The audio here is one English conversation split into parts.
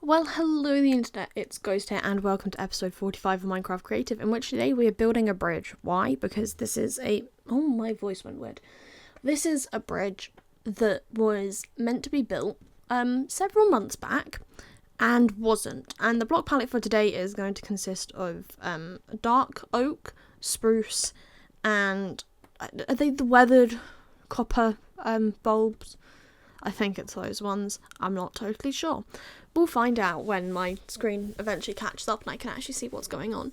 Well, hello the internet, it's Ghost here and welcome to episode 45 of Minecraft Creative, in which today we are building a bridge. Why? Because this is oh, my voice went weird. This is a bridge that was meant to be built several months back and wasn't. And the block palette for today is going to consist of dark oak, spruce, and are they the weathered copper bulbs? I think it's those ones. I'm not totally sure. We'll find out when my screen eventually catches up and I can actually see what's going on.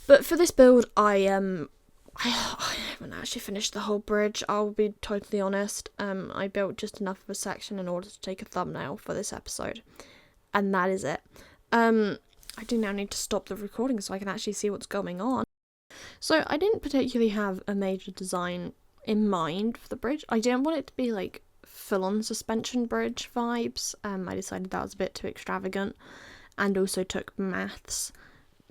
But for this build, I haven't actually finished the whole bridge. I'll be totally honest. I built just enough of a section in order to take a thumbnail for this episode, and that is it. I do now need to stop the recording so I can actually see what's going on. So I didn't particularly have a major design in mind for the bridge. I didn't want it to be like full-on suspension bridge vibes. I decided that was a bit too extravagant, and also took maths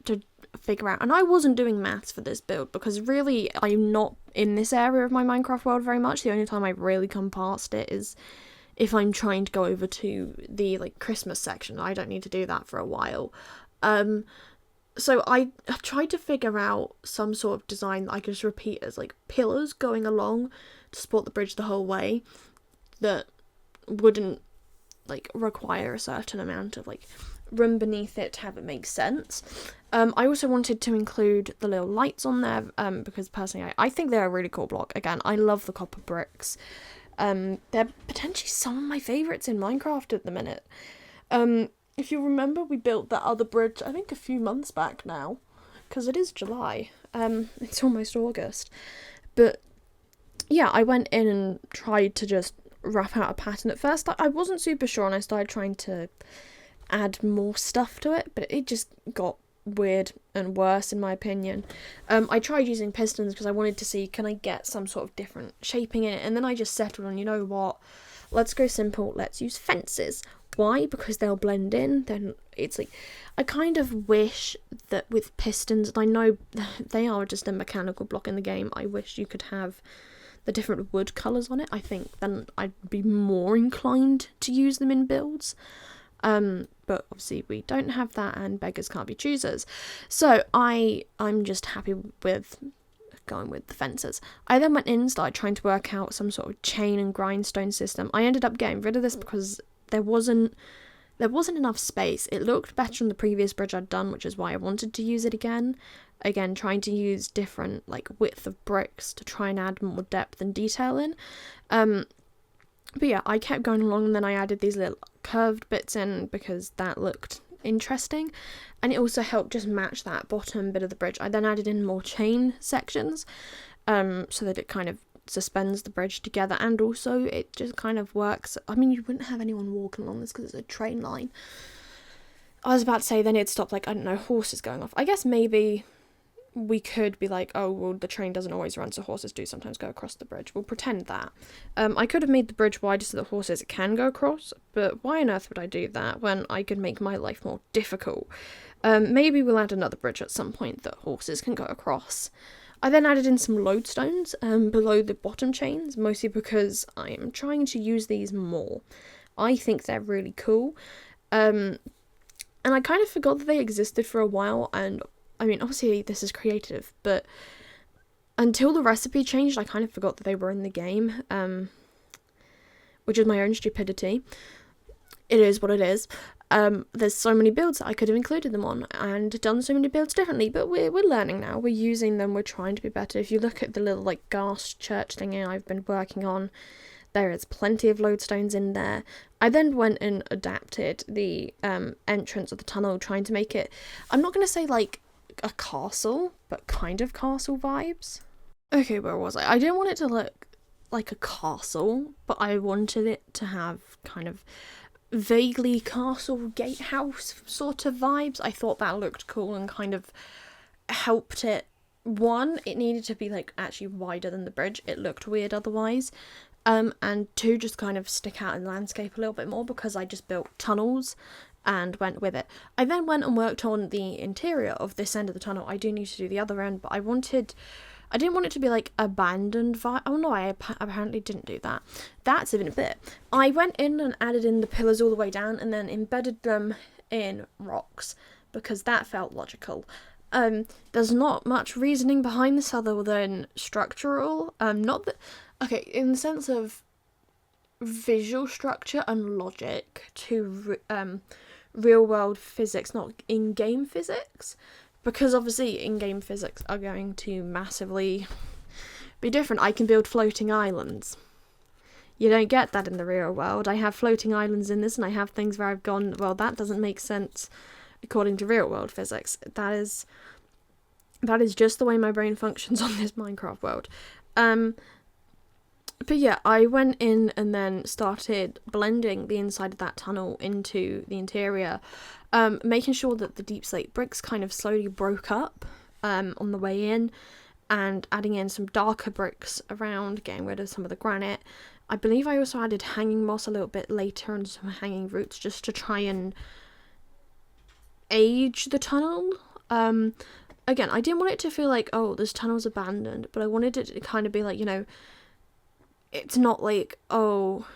to figure out. And I wasn't doing maths for this build because really I'm not in this area of my Minecraft world very much. The only time I really come past it is if I'm trying to go over to the Christmas section. I don't need to do that for a while. So I tried to figure out some sort of design that I could just repeat as pillars going along to support the bridge the whole way, that wouldn't require a certain amount of room beneath it to have it make sense. I also wanted to include the little lights on there because personally I think they're a really cool block. Again, I love the copper bricks. They're potentially some of my favourites in Minecraft at the minute. If you remember, we built that other bridge I think a few months back now, because it is July. It's almost August. But yeah, I went in and tried to just rough out a pattern. At first I wasn't super sure and I started trying to add more stuff to it, but it just got weird and worse in my opinion. I tried using pistons because I wanted to see, can I get some sort of different shaping in it, and then I just settled on, you know what, let's go simple, let's use fences. Why? Because they'll blend in. Then it's I kind of wish that with pistons, and I know they are just a mechanical block in the game, I wish you could have the different wood colours on it. I think then I'd be more inclined to use them in builds. But obviously we don't have that, and beggars can't be choosers. So I'm just happy with going with the fences. I then went in and started trying to work out some sort of chain and grindstone system. I ended up getting rid of this because there wasn't enough space. It looked better on the previous bridge I'd done, which is why I wanted to use it again. Again, trying to use different width of bricks to try and add more depth and detail in. But yeah, I kept going along, and then I added these little curved bits in because that looked interesting, and it also helped just match that bottom bit of the bridge. I then added in more chain sections so that it kind of suspends the bridge together, and also it just kind of works. I mean, you wouldn't have anyone walking along this because it's a train line. I was about to say then it'd stop I don't know, horses going off. I guess maybe we could be oh well, the train doesn't always run, so horses do sometimes go across the bridge. We'll pretend that. I could have made the bridge wider so that horses can go across, but why on earth would I do that when I could make my life more difficult? Maybe we'll add another bridge at some point that horses can go across. I then added in some lodestones below the bottom chains, mostly because I'm trying to use these more. I think they're really cool. And I kind of forgot that they existed for a while, and I mean, obviously this is creative, but until the recipe changed, I kind of forgot that they were in the game, which is my own stupidity. It is what it is. There's so many builds that I could have included them on and done so many builds differently, but we're learning now. We're using them. We're trying to be better. If you look at the little ghast church thingy I've been working on, there is plenty of lodestones in there. I then went and adapted the entrance of the tunnel, trying to make it, I'm not going to say a castle, but kind of castle vibes. Okay, where was I? I didn't want it to look like a castle, but I wanted it to have kind of vaguely castle gatehouse sort of vibes. I thought that looked cool and kind of helped it. One, it needed to be actually wider than the bridge. It looked weird otherwise. And two, just kind of stick out in the landscape a little bit more because I just built tunnels and went with it. I then went and worked on the interior of this end of the tunnel. I do need to do the other end, but I wanted I didn't want it to be like abandoned vibe. Oh no, I apparently didn't do that. That's even a bit. I went in and added in the pillars all the way down and then embedded them in rocks because that felt logical. There's not much reasoning behind this other than structural. Not that, okay, in the sense of visual structure and logic to real world physics, not in-game physics, because obviously in-game physics are going to massively be different. I can build floating islands. You don't get that in the real world. I have floating islands in this, and I have things where I've gone, well, that doesn't make sense according to real world physics. That is just the way my brain functions on this Minecraft world. But yeah, I went in and then started blending the inside of that tunnel into the interior, making sure that the deep slate bricks kind of slowly broke up on the way in, and adding in some darker bricks around, getting rid of some of the granite. I believe I also added hanging moss a little bit later and some hanging roots just to try and age the tunnel. Again, I didn't want it to feel like, oh, this tunnel's abandoned, but I wanted it to kind of be like, it's not like, oh,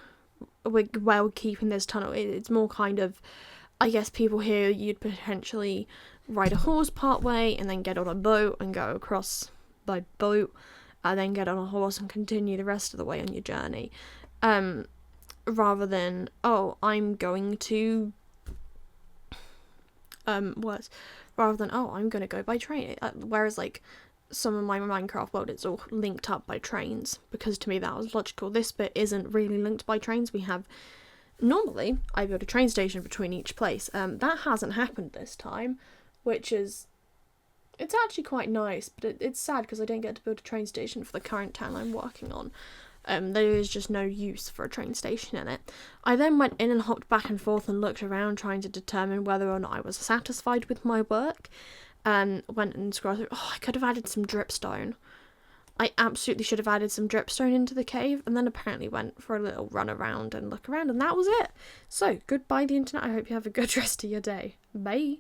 we're keeping this tunnel. It's more kind of, I guess people here, you'd potentially ride a horse part way and then get on a boat and go across by boat, and then get on a horse and continue the rest of the way on your journey. Rather than, oh, I'm going to, rather than, oh, I'm going to go by train. Whereas, like, some of my Minecraft world, it's all linked up by trains, because to me that was logical. This bit isn't really linked by trains. Normally, I build a train station between each place. That hasn't happened this time, which is, it's actually quite nice, but it's sad because I don't get to build a train station for the current town I'm working on. There is just no use for a train station in it. I then went in and hopped back and forth and looked around, trying to determine whether or not I was satisfied with my work. Went and scrolled through. Oh, I could have added some dripstone. I absolutely should have added some dripstone into the cave, and then apparently went for a little run around and look around, and that was it. So, goodbye the internet. I hope you have a good rest of your day. Bye.